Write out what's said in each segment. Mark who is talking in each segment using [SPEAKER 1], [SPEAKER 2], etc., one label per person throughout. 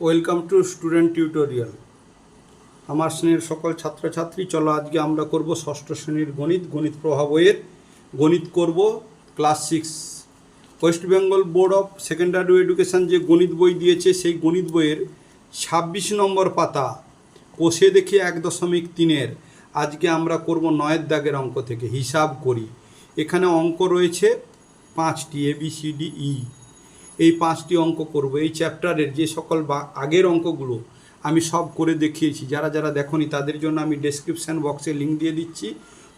[SPEAKER 1] Welcome to student tutorial. আমার শ্রেণীর সকল ছাত্রছাত্রী, চলো আজকে আমরা করব ষষ্ঠ শ্রেণীর গণিত প্রভা বইয়ের গণিত করব class 6। West Bengal board of secondary education যে গণিত বই দিয়েছে সেই গণিত বইয়ের 26 নম্বর পাতা কোষে দেখি 1.3-এর আজকে আমরা করব 9 দাগের অঙ্ক থেকে হিসাব করি। এখানে অঙ্ক রয়েছে 5টি ABCDE। এই 5টি অঙ্ক করব। এই চ্যাপ্টারের যে সকল আগের অঙ্কগুলো আমি সব করে দেখিয়েছি, যারা যারা দেখোনি তাদের জন্য আমি ডেসক্রিপশান বক্সে লিঙ্ক দিয়ে দিচ্ছি,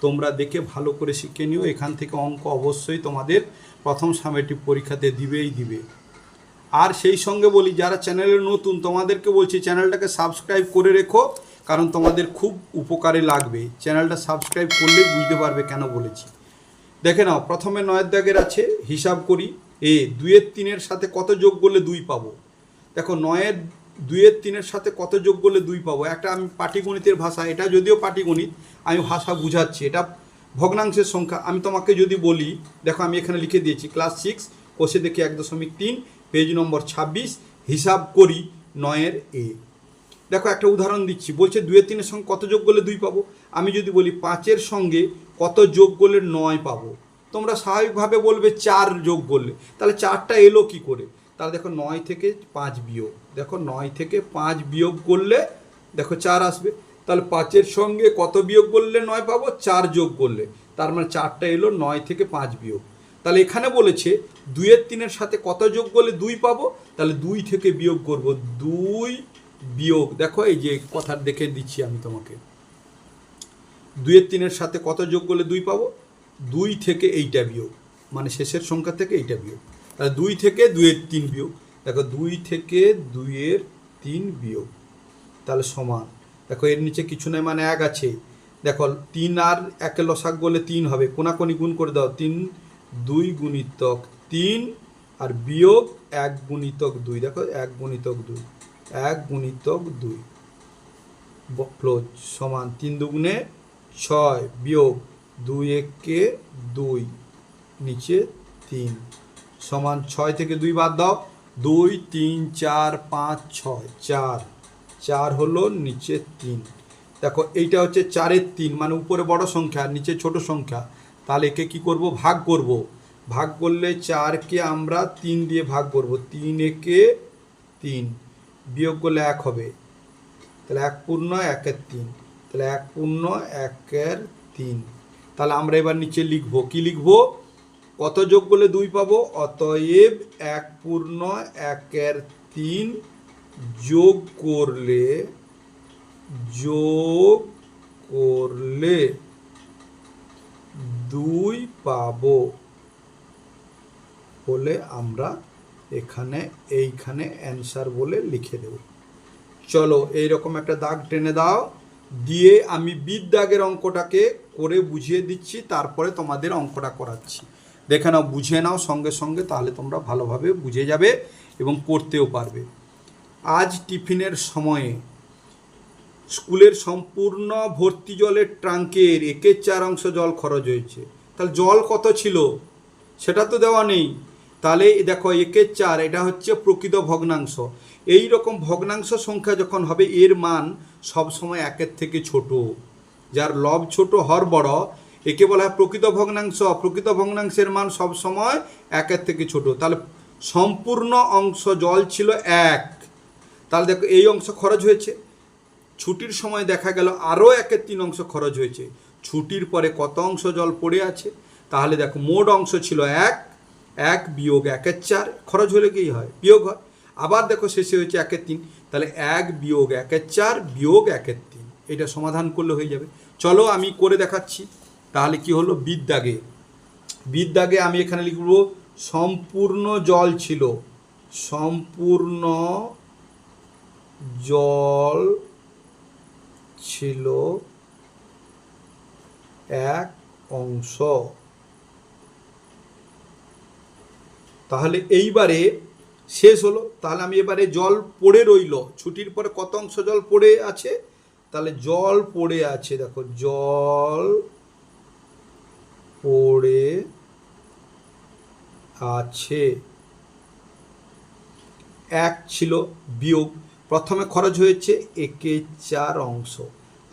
[SPEAKER 1] তোমরা দেখে ভালো করে শিখে নিও। এখান থেকে অঙ্ক অবশ্যই তোমাদের প্রথম সামেটিভ পরীক্ষাতে দিবে। আর সেই সঙ্গে বলি, যারা চ্যানেলে নতুন তোমাদেরকে বলছি চ্যানেলটাকে সাবস্ক্রাইব করে রেখো, কারণ তোমাদের খুব উপকারে লাগবে। চ্যানেলটা সাবস্ক্রাইব করলে বুঝতে পারবে কেন বলেছি। দেখে নাও, প্রথমে 9 দাগের আছে হিসাব করি। 2-3-এর সাথে কত যোগ করলে 2 পাবো। দেখো 2-3-এর সাথে কত যোগ করলে 2 পাবো। একটা আমি পাটিগণিতের ভাষা, এটা যদিও পাটিগণিত, আমি ভাষা বুঝাচ্ছি, এটা ভগ্নাংশের সংখ্যা। আমি তোমাকে যদি বলি, দেখো আমি এখানে লিখে দিয়েছি ক্লাস 6 কোষে দেখি 1.3 পেজ নম্বর 26 হিসাব করি 9-এর A। দেখো একটা উদাহরণ দিচ্ছি, বলছে 2-3-এর সঙ্গে কত যোগ করলে 2 পাবো। আমি যদি বলি 5-এর সঙ্গে কত যোগ করলে 9 পাবো, তোমরা স্বাভাবিকভাবে বলবে 4 যোগ করলে। তাহলে 4টা এলো কি করে? তাহলে দেখো 9 থেকে 5 বিয়োগ, দেখো 9 থেকে 5 বিয়োগ করলে দেখো 4 আসবে। তাহলে 5-এর সঙ্গে কত বিয়োগ করলে 9 পাবো? 4 যোগ করলে। তার মানে 4টা এলো 9 থেকে 5 বিয়োগ। তাহলে এখানে বলেছে 2-3-এর সাথে কত যোগ করলে 2 পাবো। তাহলে 2 থেকে বিয়োগ করব, 2 বিয়োগ, দেখো এই যে কথা দেখে দিচ্ছি আমি তোমাকে, 2-3-এর সাথে কত যোগ করলে 2 পাবো? 2 থেকে এইটা বিয়োগ, মানে শেষের সংখ্যা থেকে এইটা বিয়োগ। তাহলে 2 থেকে 2-3 বিয়োগ, দেখো 2 থেকে 2-3 বিয়োগ, তাহলে সমান। দেখো এর নিচে কিছু নয়, মানে 1 আছে। দেখো 3 আর 1 লসাগ করলে 3 হবে, কোনাকুনি গুণ করে দাও। 3 2 গুণিতক 3 আর বিয়োগ 1 গুণিতক 2, দেখো 1 গুণিতক 2, 1 গুণিতক 2 ক্লোজ সমান 3 দুগুণে 6 বিয়োগ 2 একে 2 নিচে 3 সমান 6 থেকে 2 বাদ দাও, 2 3 4 5 6 4 4 হলো, নিচে 3। দেখো এইটা হচ্ছে 4-এর 3, মানে উপরে বড় সংখ্যা আর নিচে ছোট সংখ্যা। তাহলে একে কি করব? ভাগ করব। ভাগ করলে 4কে আমরা 3 দিয়ে ভাগ করব, 3 একে 3 বিয়োগ করলে 1 হবে। তাহলে 1 পূর্ণ 1-এর 3, তাহলে 1 পূর্ণ 1-এর 3। তাহলে আমরা এবার নিচে লিখব, কি লিখব? কত যোগ করলে 2 পাবো? অতএব 1 পূর্ণ 1-এর 3 যোগ করলে 2 পাবো বলে আমরা এইখানে অ্যান্সার বলে লিখে দেব। চলো এইরকম একটা দাগ টেনে দাও, দিয়ে আমি দাগের অঙ্কটাকে করে বুঝিয়ে দিচ্ছি, তারপরে তোমাদের অঙ্কটা করাচ্ছি। দেখে নাও, বুঝে নাও সঙ্গে সঙ্গে, তাহলে তোমরা ভালোভাবে বুঝে যাবে এবং করতেও পারবে। আজ টিফিনের সময়ে স্কুলের সম্পূর্ণ ভর্তি জলের ট্যাঙ্কের 1/4 অংশ জল খরচ হয়েছে। তাহলে জল কত ছিল সেটা তো দেওয়া নেই। তাহলে দেখো 1/4, এটা হচ্ছে প্রকৃত ভগ্নাংশ। এই রকম ভগ্নাংশ সংখ্যা যখন হবে, এর মান সবসময় 1-এর থেকে ছোট। যার লব ছোট হর বড়, একে বলা হয় প্রকৃত ভগ্নাংশ। প্রকৃত ভগ্নাংশের মান সবসময় 1-এর থেকে ছোট। তাহলে সম্পূর্ণ অংশ জল ছিল 1, তাহলে দেখো এই অংশ খরচ হয়েছে। ছুটির সময় দেখা গেল আরও 1/3 অংশ খরচ হয়েছে। ছুটির পরে কত অংশ জল পড়ে আছে? তাহলে দেখো মোট অংশ ছিল 1 বিয়োগ 1/4, খরচ হলে কি হয়? বিয়োগ হয়। আবার দেখো শেষে হয়েছে 1/3, তাহলে 1 বিয়োগ 1/4 বিয়োগ 1/3, এটা সমাধান করলে হয়ে যাবে। চলো আমি করে দেখাচ্ছি। তাহলে কি হলো? দাগে আমি এখানে লিখব সম্পূর্ণ জল ছিল, সম্পূর্ণ জল ছিল 1 অংশ। তাহলে এইবারে শেষ হলো। তাহলে আমি এবারে জল পড়ে রইল, ছুটির পরে কত অংশ জল পড়ে আছে? তাহলে জল পড়ে আছে, দেখো জল পড়ে আছে 1 ছিল, বিয়োগ প্রথমে খরচ হয়েছে 1/4 অংশ,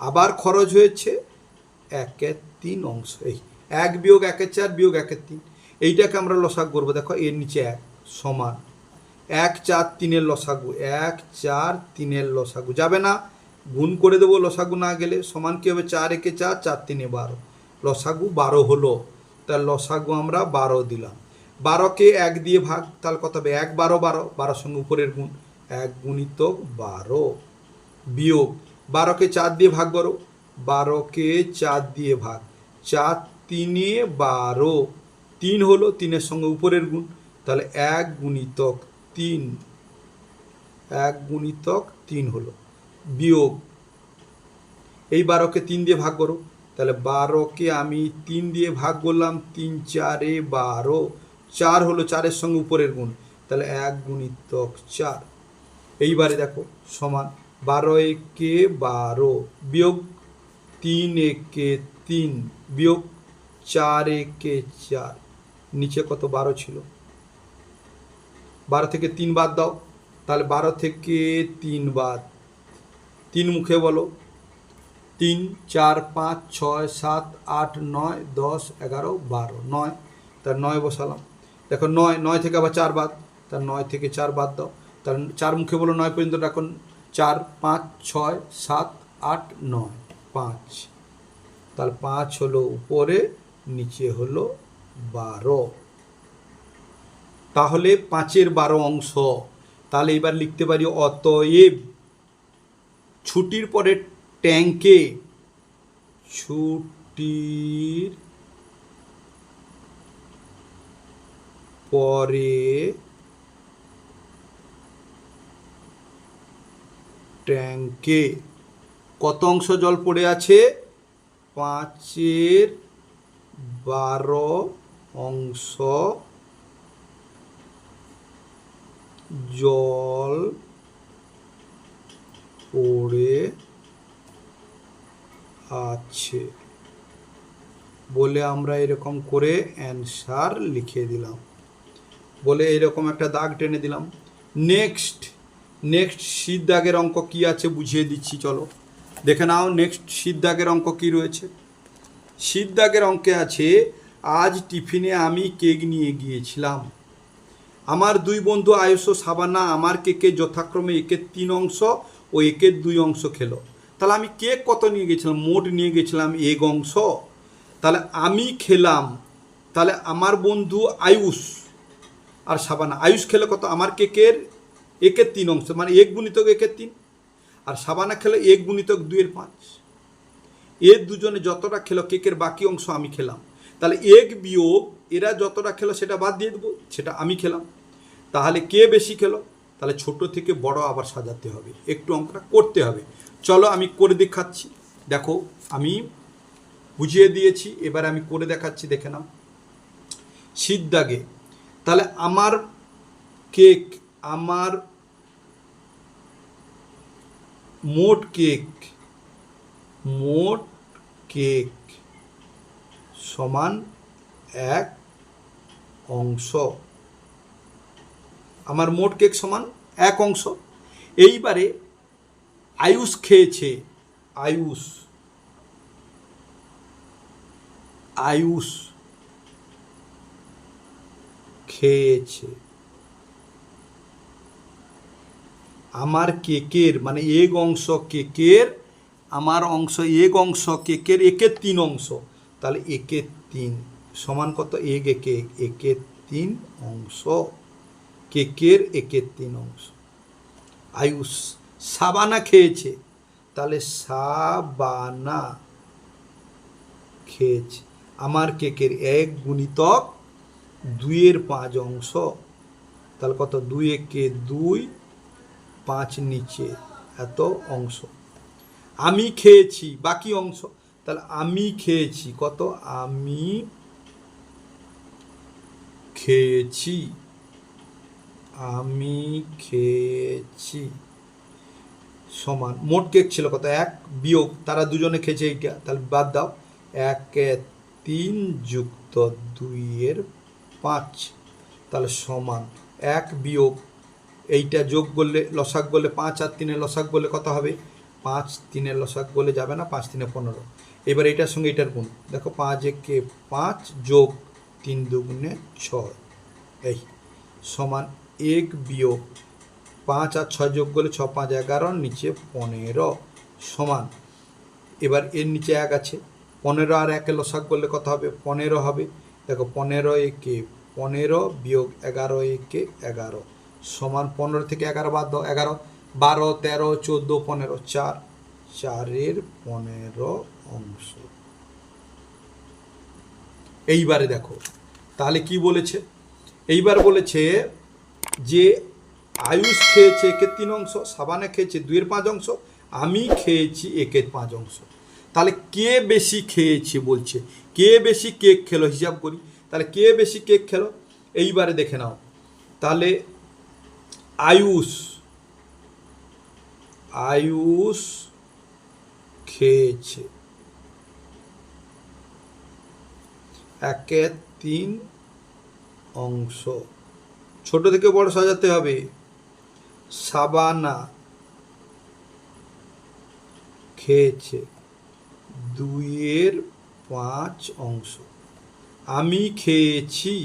[SPEAKER 1] আবার খরচ হয়েছে 1/3 অংশ। এই 1 বিয়োগ 1/4 বিয়োগ 1/3, এইটাকে আমরা লসাগু করবো। দেখো এর নিচে 1 সমান 1 4 3-এর লসাগু, 1 4 3-এর লসাগু যাবে না, গুণ করে দেবো লসাগু না গেলে। সমান কী হবে? 4 1 4, 4 3 12, লসাগু 12 হলো। তার লসাগু আমরা 12 দিলাম। 12কে 1 দিয়ে ভাগ, তাহলে কত হবে? 1 12 12, 12 সঙ্গে উপরের গুণ, 1 গুণিতক 12 বিয়োগ 12কে 4 দিয়ে ভাগ করো, 12কে 4 দিয়ে ভাগ, 4 3-এ 12, 3 হলো, 3-এর সঙ্গে উপরের গুণ, তাহলে 1 গুণিতক 3, 1 গুণিতক 3 হলো, বিয়োগ এই 12কে 3 দিয়ে ভাগ করো, তাহলে 12কে আমি 3 দিয়ে ভাগ করলাম, 3 4-এ 12, 4 হলো, 4-এর সঙ্গে উপরের গুণ, তাহলে 1 গুণিতক 4। এইবারে দেখো সমান 12 একে 12 বিয়োগ 3 একে 3 বিয়োগ 4 একে 4, নিচে কত? 12 ছিল, 12 থেকে 3 বাদ দাও, তাহলে 12 থেকে 3 বাদ, 3 মুখে বলো, 3 4 5 6 7 8 9 10 11 12, 9, তার 9 বসালাম। দেখো 9, 9 থেকে আবার 4 বাদ, তার 9 থেকে 4 বাদ দাও, তার 4 মুখে বলো 9 পর্যন্ত রাখুন, 4 5 6 7 8 9 5, তাহলে 5 হলো উপরে, নিচে হলো 12, তাহলে 5-এর 12 অংশ। তাহলে এবার লিখতে পারি অতএব ছুটির পরে ট্যাঙ্কে, ছুটির পরে ট্যাঙ্কে কত অংশ জল পড়ে আছে? 5-এর 12 অংশ জল পড়ে আছে বলে আমরা এরকম করে অ্যান্সার লিখে দিলাম, বলে এরকম একটা দাগ টেনে দিলাম। নেক্সট শীত দাগের অঙ্ক কি আছে বুঝিয়ে দিচ্ছি, চলো দেখে নাও। নেক্সট শীত দাগের অঙ্ক কি রয়েছে? শীত দাগের অঙ্কে আছে, আজ টিফিনে আমি কেক নিয়ে গিয়েছিলাম। আমার 2 বন্ধু আয়ুষ ও সাবানা আমার কেকে যথাক্রমে 1/3 অংশ ও 1/2 অংশ খেলো। তাহলে আমি কেক কত নিয়ে গেছিলাম? মোট নিয়ে গেছিলাম 1 অংশ, তাহলে আমি খেলাম, তাহলে আমার বন্ধু আয়ুষ আর সাবানা, আয়ুষ খেলো কত? আমার কেকের 1/3 অংশ, মানে 1 গুণিতক 1/3, আর সাবানা খেলো 1 গুণিতক 2/5। এর দুজনে যতটা খেলো কেকের বাকি অংশ আমি খেলাম, তাহলে 1 বিয়োগ এরা যতটা খেলো সেটা বাদ দিয়ে দেবো, সেটা আমি খেলাম। তাহলে কে বেশি খেলো? তাহলে ছোট থেকে বড় আবার সাজাতে হবে, একটু অঙ্কটা করতে হবে। চলো আমি করে দেখাচ্ছি, দেখো আমি বুঝিয়ে দিয়েছি, এবার আমি করে দেখাচ্ছি, দেখে নাও। শীত দাগে তাহলে আমার কেক, আমার মোট কেক সমান 1 অংশ, আমার মোট কেক সমান 1 অংশ। এইবারে আয়ুষ খেয়েছে, আয়ুষ খেয়েছে আমার কেকের, মানে 1 অংশ কেকের, আমার অংশ 1 অংশ কেকের 1/3 অংশ, তাহলে 1/3 সমান কত? 1 1/3 অংশ, কেকের 1/3 অংশ। আয়ুষ সাবানা খেয়েছে, তাহলে সাবানা খেয়েছে আমার কেকের 1 গুণিতক 2/5 অংশ, তাহলে কত? 2 একে 2, 5 নিচে এত অংশ। আমি খেয়েছি বাকি অংশ, তাহলে আমি খেয়েছি কত? আমি খেয়েছি সমান মোট কেক ছিল কত? 1 বিয়োগ তারা দুজনে খেয়েছে এইটা, তাহলে বাদ দাও, 1/3 যুক্ত 2/5, তাহলে সমান 1 বিয়োগ এইটা যোগ করলে লসাগ করলে 5 আর 3 লসাগ করলে কত হবে? 5 3 লসাগ করলে যাবে না, 5 3 15। এবার এটার সঙ্গে এটার গুণ দেখো, 5 একে 5 যোগ 3 দুগুণে 6 এই সমান 1 বিয়োগ 5 আর 6 যোগ করলে 6 5 11, নিচে 15 সমান, এবার এর নিচে 1 আছে, 15 আর 1 লসাগ করলে কত হবে? 15 হবে। দেখো 15 একে 15 বিয়োগ 11 একে 11 সমান 15 থেকে 11 বাদ দাও, 11 12 13 14 15 4, 4-এর 15 অংশ। এইবারে দেখো তাহলে কি বলেছে, এইবার বলেছে যে আয়ুষ খেয়েছে 1-এর 3 অংশ, সাবানা খেয়েছে 2-এর 5 অংশ, আমি খেয়েছি 1-এর 5 অংশ। তাহলে কে বেশি খেয়েছে বলছে, কে বেশি কেক খেলো হিসাব করি। তাহলে কে বেশি কেক খেলো এইবারে দেখে নাও। তাহলে আয়ুষ আয়ুষ খেয়েছে 1-এর 3 অংশ, ছোট থেকে বড় সাজাতে হবে। সাবানা খেয়েছে 2-এর 5 অংশ, আমি খেয়েছি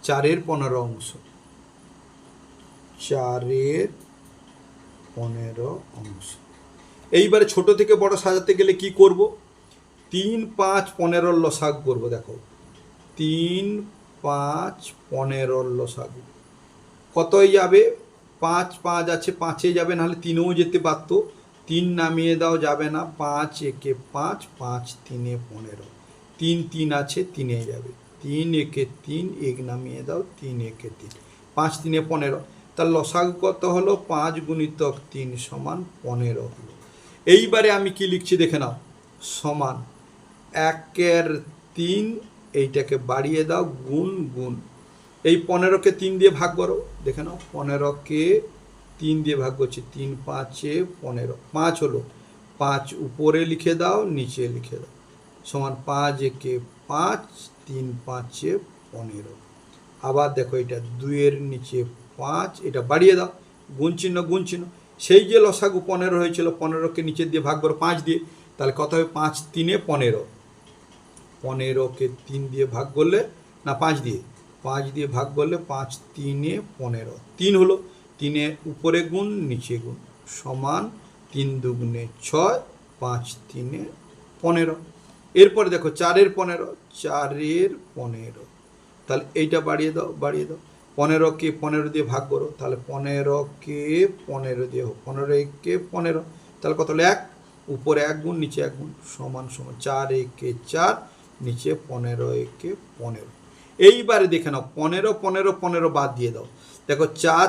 [SPEAKER 1] 4-এর 15 অংশ, 4-এর 15 অংশ। এইবারে ছোট থেকে বড় সাজাতে গেলে কি করব? 3 5 15 লসাগ করব। দেখো 3 5 15 লসাগ কতই যাবে? 5 5 আছে, 5-এ যাবে, নাহলে 3-এও যেতে পারত, 3 নামিয়ে দাও, যাবে না, 5 একে 5 5 3-এ 15, 3 3 আছে, 3-এ যাবে, 3 একে 3 1 নামিয়ে দাও, 3 একে 3 5 3-এ 15। তার লসাগু কত হলো? 5 গুণিতক 3 সমান 15 হলো। এইবারে আমি কি লিখছি দেখে নাও, সমান 1-এর 3, এইটাকে বাড়িয়ে দাও, গুণ গুণ, এই 15-কে 3 দিয়ে ভাগ করো, দেখে নাও 15-কে 3 দিয়ে ভাগ করছি, 3 5-এ 15, 5 হলো, 5 উপরে লিখে দাও, নিচে লিখে দাও, সমান 5 একে 5 3 5-এ 15। আবার দেখো এটা 2-এর নিচে 5, এটা বাড়িয়ে দাও, গুণ চিহ্ন গুণ চিহ্ন, সেই যে লসাগু 15 হয়েছিল, 15-কে নিচে দিয়ে ভাগ করো 5 দিয়ে, তাহলে কত হবে? 5 3-এ 15, 15-কে 3 দিয়ে ভাগ করলে, না 5 দিয়ে, 5 দিয়ে ভাগ করলে 5 3-এ 15, 3 হলো, 3-এ উপরে গুণ নিচে গুণ, সমান 3 দুগুণে 6 5 3-এ 15। এরপরে দেখো 4-এর 15, 4-এর 15, তাহলে এইটা বাড়িয়ে দাও বাড়িয়ে দাও, 15-কে 15 দিয়ে ভাগ করো, তাহলে 15-কে 15 দিয়ে, 15-কে 15, তাহলে কত হলো? 1, উপরে 1 গুণ নিচে 1 গুণ, সমান সমান 4 একে 4, নিচে 15 একে 15। এইবারে দেখে নাও 15 15 15 বাদ দিয়ে দাও, দেখো 4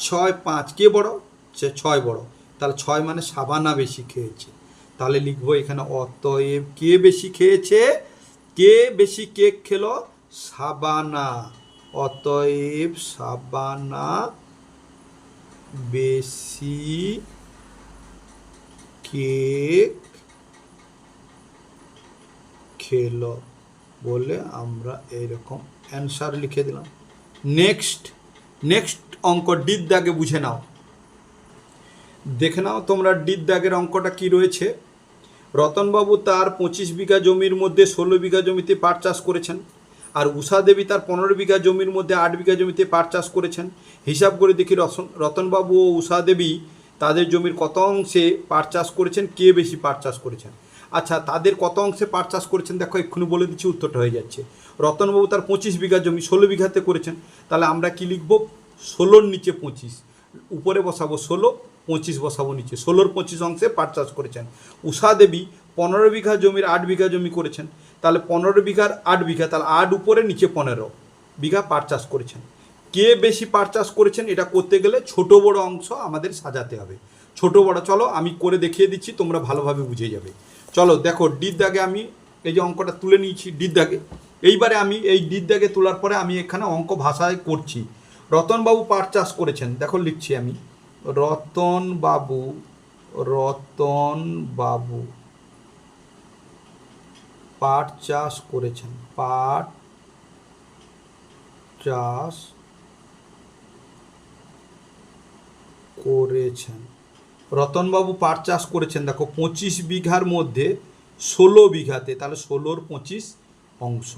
[SPEAKER 1] 6 5, কে বড়? 6 বড়, তাহলে 6 মানে সাবানা বেশি খেয়েছে। তাহলে লিখবো এখানে অতএব কে বেশি খেয়েছে, কে বেশি কেক খেলো? সাবানা। অতএব সাবানা বেশি কেক খেলো বলে আমরা এইরকম অ্যান্সার লিখে দিলাম। নেক্সট অঙ্ক ডির দাগে বুঝে নাও, দেখে নাও তোমরা ডির দাগের অঙ্কটা কি রয়েছে। রতনবাবু তার 25 বিঘা জমির মধ্যে 16 বিঘা জমিতে পাট চাষ করেছেন, আর উষা দেবী তার 15 বিঘা জমির মধ্যে 8 বিঘা জমিতে পাট চাষ করেছেন। হিসাব করে দেখি রতনবাবু ও উষা দেবী তাদের জমির কত অংশে পাট চাষ করেছেন, কে বেশি পাট চাষ করেছেন। আচ্ছা, তাদের কত অংশে পাট চাষ করেছেন দেখো, এক্ষুনি বলে দিচ্ছি, উত্তরটা হয়ে যাচ্ছে। রতনবাবু তার 25 বিঘা জমি 16 বিঘাতে করেছেন, তাহলে আমরা কি লিখব? 16-র নিচে 25, উপরে বসাবো 16, 25 বসাবো নিচে, 16-র 25 অংশে পাট চাষ করেছেন। উষা দেবী 15 বিঘা জমির 8 বিঘা জমি করেছেন, তাহলে 15 বিঘার 8 বিঘা, তাহলে 8 উপরে নিচে 15 বিঘা পাট চাষ করেছেন। কে বেশি পাট চাষ করেছেন, এটা করতে গেলে ছোট বড় অংশ আমাদের সাজাতে হবে। ছোট বড় চলো আমি করে দেখিয়ে দিচ্ছি, তোমরা ভালোভাবে বুঝে যাবে। চলো দেখো ডির দাগে আমি এই যে অঙ্কটা তুলে নিয়েছি ডির দাগে। এইবারে আমি এই ডির দাগে তোলার পরে আমি এখানে অঙ্ক ভাষায় করছি। রতনবাবু পাট চাষ করেছেন, দেখো লিখছি আমি, রতনবাবু পাট চাষ করেছেন, পাট চাষ করেছেন। রতনবাবু পাট চাষ করেছেন, দেখো 25 বিঘার মধ্যে 16 বিঘাতে, তাহলে 16-র 25 অংশ।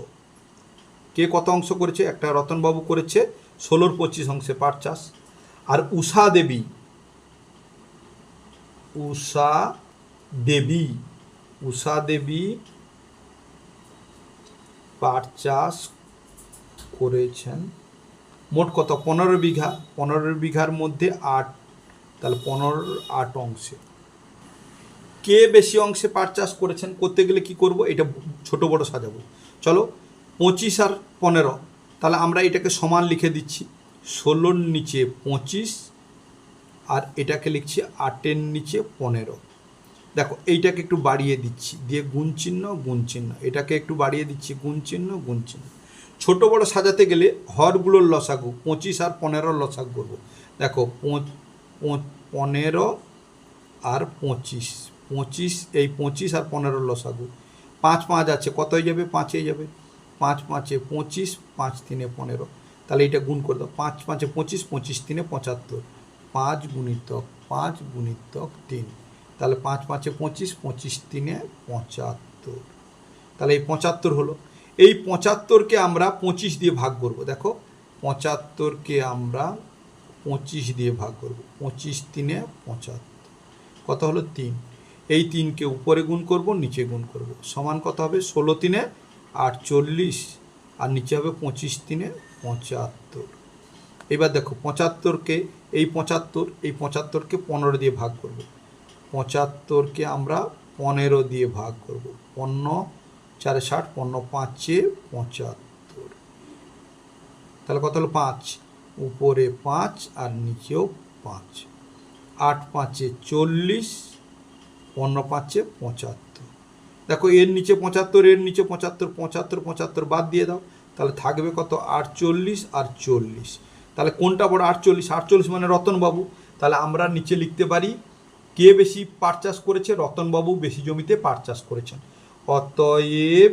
[SPEAKER 1] কে কত অংশ করেছে? একটা রতনবাবু করেছে 16-র 25 অংশে পাট চাষ। আর উষা দেবী পাট চাষ করেছেন মোট কত? 15 বিঘা। 15 বিঘার মধ্যে 8, তাহলে 15-8 অংশে। কে বেশি অংশে পাট চাষ করেছেন? করতে গেলে কি করব? এটা ছোট বড় সাজাবো। চলো, 25 আর 15, তাহলে আমরা এটাকে সমান লিখে দিচ্ছি। 16-র নিচে 25 আর এটাকে লিখছি 8-এর নিচে 15। দেখো এইটাকে একটু বাড়িয়ে দিচ্ছি, দিয়ে গুণ চিহ্ন, এটাকে একটু বাড়িয়ে দিচ্ছি, গুণ চিহ্ন। ছোট বড় সাজাতে গেলে হরগুলোর লসাগু 25 আর 15-র লসাগু করবো। দেখো 15 আর 25, এই 25 আর 15-র লসাগু। 5 5 আছে, কত হয়ে যাবে? 5 হয়ে যাবে। 5 5 25, 5 3 15, তাহলে এটা গুণ করে দাও। 5 5 25, 25 3 75, 5 গুণিতক 3, তাহলে 5 5 25, 25 3 75, তাহলে এই 75 হলো। এই 75কে আমরা 25 দিয়ে ভাগ করব। দেখো 75কে আমরা 25 দিয়ে ভাগ করব। 25 3 75, কত হলো? 3। এই 3কে উপরে গুণ করব, নিচে গুণ করব, সমান কত হবে? 16 3 48 আর নিচে হবে 25 3 75। এবার দেখো 75কে, এই 75কে 15 দিয়ে ভাগ করব। 75কে আমরা 15 দিয়ে ভাগ করব। 15 4 60, 15 5 75, তাহলে কত হলো? 5, উপরে 5 আর নিচেও 5, 8 5 40, 15 5 75। দেখো এর নিচে 75, এর নিচে 75, 75 75 বাদ দিয়ে দাও, তাহলে থাকবে কত? 48 আর 40। তাহলে কোনটা বড়? 48 মানে রতনবাবু। তাহলে আমরা নিচে লিখতে পারি কে বেশি পাট চাষ করেছে? রতনবাবু বেশি জমিতে পাট চাষ করেছেন। অতএব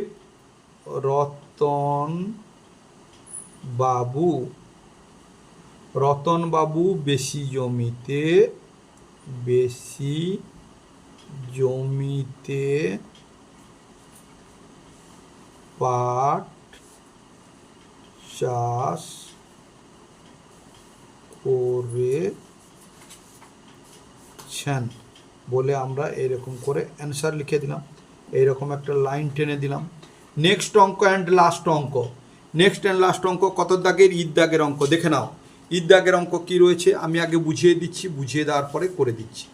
[SPEAKER 1] রতনবাবু বেশি জমিতে পাট চাষ করেছেন বলে আমরা এরকম করে অ্যান্সার লিখে দিলাম, এইরকম একটা লাইন টেনে দিলাম। নেক্সট অঙ্ক অ্যান্ড লাস্ট অঙ্ক কত দাগের? ঈদ দাগের অঙ্ক। দেখে নাও ঈদ দাগের অঙ্ক কী রয়েছে, আমি আগে বুঝিয়ে দিচ্ছি, বুঝিয়ে দেওয়ার পরে করে দিচ্ছি।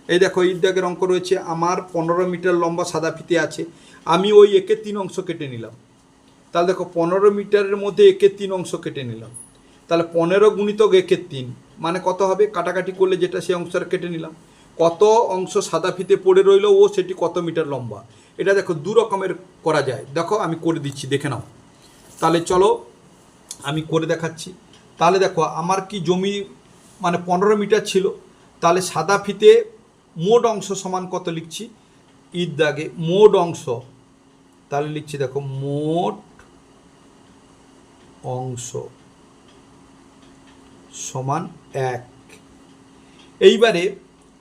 [SPEAKER 1] এই দেখো ঈদ দাগের অঙ্ক রয়েছে। আমার 15 মিটার লম্বা সাদা ফিতে আছে, আমি ওই 1/3 অংশ কেটে নিলাম। তাহলে দেখো 15 মিটারের মধ্যে 1/3 অংশ কেটে নিলাম, তাহলে 15 গুণিতক 1/3 মানে কত হবে? কাটাকাটি করলে যেটা সেই অংশটা কেটে নিলাম। কত অংশ সাদা ফিতে পড়ে রইল ও সেটি কত মিটার লম্বা। এটা দেখো দু রকমের করা যায়, দেখো আমি করে দিচ্ছি, দেখে নাও। তাহলে চলো আমি করে দেখাচ্ছি। তাহলে দেখো আমার কি জমি মানে 15 মিটার ছিল, তাহলে সাদা ফিতে মোট অংশ সমান কত লিখছি? ঈদ দাগে মোট অংশ, তাহলে লিখছি দেখো মোট অংশ সমান 1। এইবারে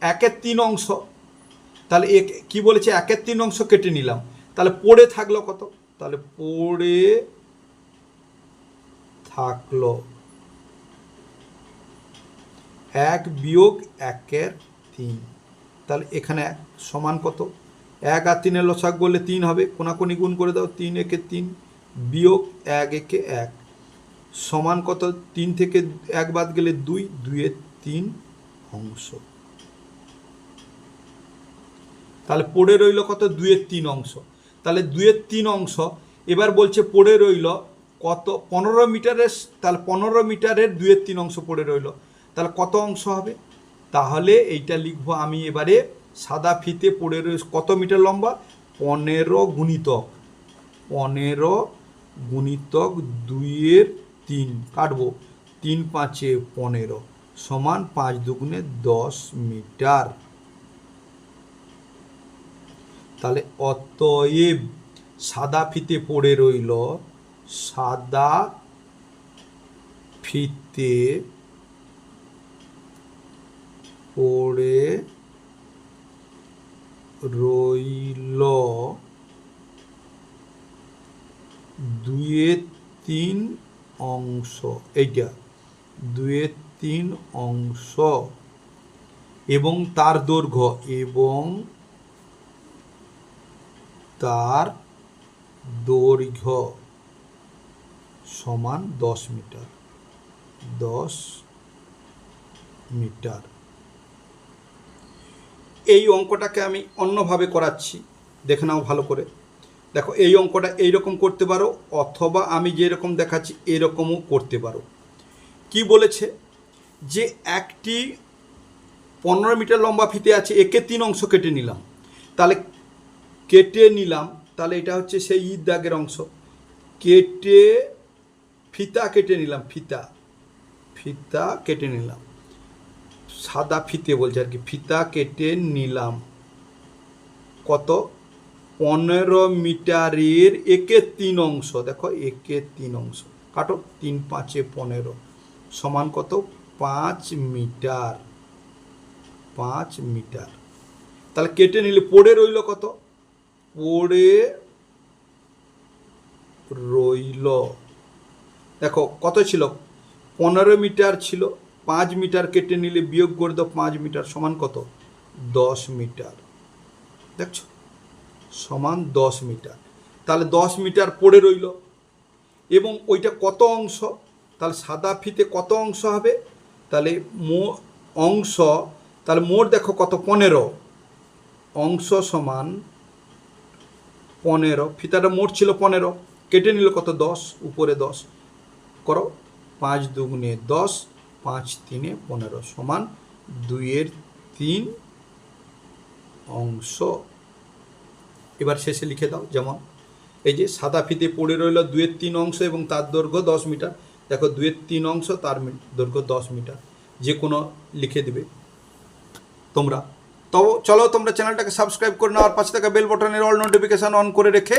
[SPEAKER 1] 1/3 অংশ, তাহলে কি বলেছে? 1/3 অংশ কেটে নিলাম, তাহলে পড়ে থাকলো কত? তাহলে পড়ে থাকলো 1 বিয়োগ 1/3, তাহলে এখানে সমান কত? 1 আর 3 লসাগু করলে 3 হবে, কোনাকুনি গুণ করে দাও, 3 1 3 বিয়োগ 1 1 1 সমান কত? 3 থেকে 1 বাদ গেলে 2, 2/3 অংশ। তাহলে পড়ে রইল কত? 2/3 অংশ। তাহলে 2/3 অংশ এবার বলছে পড়ে রইল কত? 15 মিটারের, তাহলে 15 মিটারের 2/3 অংশ পড়ে রইল, তাহলে কত অংশ হবে? তাহলে এইটা লিখবো আমি এবারে সাদা ফিতে পড়ে রয়েছে কত মিটার লম্বা? 15 গুণিতক 2/3 কাটবো, 3 5 15 সমান 5 2 10 মিটার। তাহলে অতএব সাদা ফিতে পড়ে রইল, সাদা ফিতে পড়ে রইল 2/3 অংশ, এইটা 2/3 অংশ, এবং তার দৈর্ঘ্য, এবং তার দৈর্ঘ্য সমান 10 মিটার। 10 মিটার। এই অঙ্কটাকে আমি অন্যভাবে করাচ্ছি, দেখে নাও ভালো করে। দেখো, এই অঙ্কটা এইরকম করতে পারো, অথবা আমি যেরকম দেখাচ্ছি এরকমও করতে পারো। কি বলেছে, যে একটি 15 মিটার লম্বা ফিতে আছে, একে 3 অংশ কেটে নিলাম। তাহলে কেটে নিলাম, তাহলে এটা হচ্ছে সেই ঈদ দাগের অংশ। কেটে ফিতা কেটে নিলাম, ফিতা কেটে নিলাম, সাদা ফিতে বলছে আর কি, ফিতা কেটে নিলাম। কত? 15 মিটারের একে 3 অংশ। দেখো, একে 3 অংশ কাটো, 3 5 15 সমান কত? 5 মিটার। 5 মিটার। তাহলে কেটে নিলে পড়ে রইল কত? পড়ে রইল, দেখো কত ছিল? 15 মিটার ছিল, 5 মিটার কেটে নিলে বিয়োগ করে দাও 5 মিটার সমান কত? 10 মিটার। দেখছো, সমান 10 মিটার। তাহলে 10 মিটার পড়ে রইল, এবং ওইটা কত অংশ? তাহলে সাদা ফিতে কত অংশ হবে? তাহলে অংশ, তাহলে মোট দেখো কত? 15 অংশ সমান 15। ফিতাটা মোট ছিল 15, কেটে নিল কত? 10, উপরে 10 করো, 5 দুগুণে 10, 5 3 15 সমান 2/3 অংশ। এবার শেষে লিখে দাও, যেমন এই যে সাদা ফিতে পড়ে রইল 2/3 অংশ এবং তার দৈর্ঘ্য 10 মিটার। দেখো, 2/3 অংশ, তার দৈর্ঘ্য 10 মিটার, যে কোনো লিখে দেবে তোমরা। তো চলো, তোমরা চ্যানেলটাকে সাবস্ক্রাইব করে নাও, আর পাশে থাকা বেল বাটনের অল নোটিফিকেশান অন করে রেখে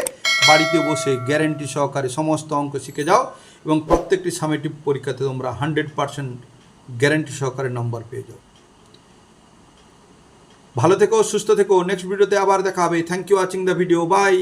[SPEAKER 1] বাড়িতে বসে গ্যারেন্টি সহকারে সমস্ত অঙ্ক শিখে যাও, এবং প্রত্যেকটি সামেটিভ পরীক্ষাতে তোমরা 100% গ্যারেন্টি সহকারে নম্বর পেয়ে যাও। ভালো থেকো, সুস্থ থেকো। নেক্সট ভিডিওতে আবার দেখা হবে। Thank you watching the video. By.